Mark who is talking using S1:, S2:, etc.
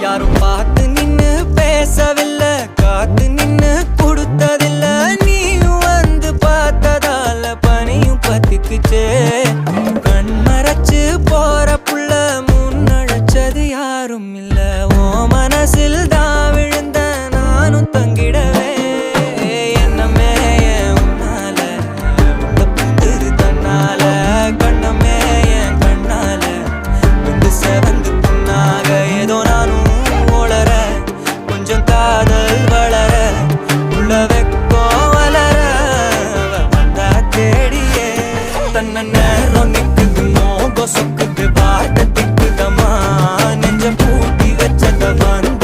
S1: யாரும் பார்த்து நின்னு பேசவில்லை, காத்து நின்னு கொடுத்ததில்ல. நீயும் வந்து பார்த்ததால பனியும் பத்திக்குச்சே. கண் மறைச்சு போற புள்ள முன்னழைச்சது யாரும் இல்ல. ஓ மனசில் தான் விழுந்த நானும் தங்கிடவே. என்னமே உன்னால புந்துரு தன்னால, கண்ணமே என் கண்ணால வந்து செவந்து புண்ணாக. ஏதோ நானும் ஓளர, கொஞ்சம் காதல் வளர, உள்ள வெக்கோ வளர வந்தா தேடியே. தன்ன நேரம் நிக்குது, மோகம் சொக்குது, வாட்ட திக்குதமா, நெஞ்சம் பூட்டி வச்சத வந்து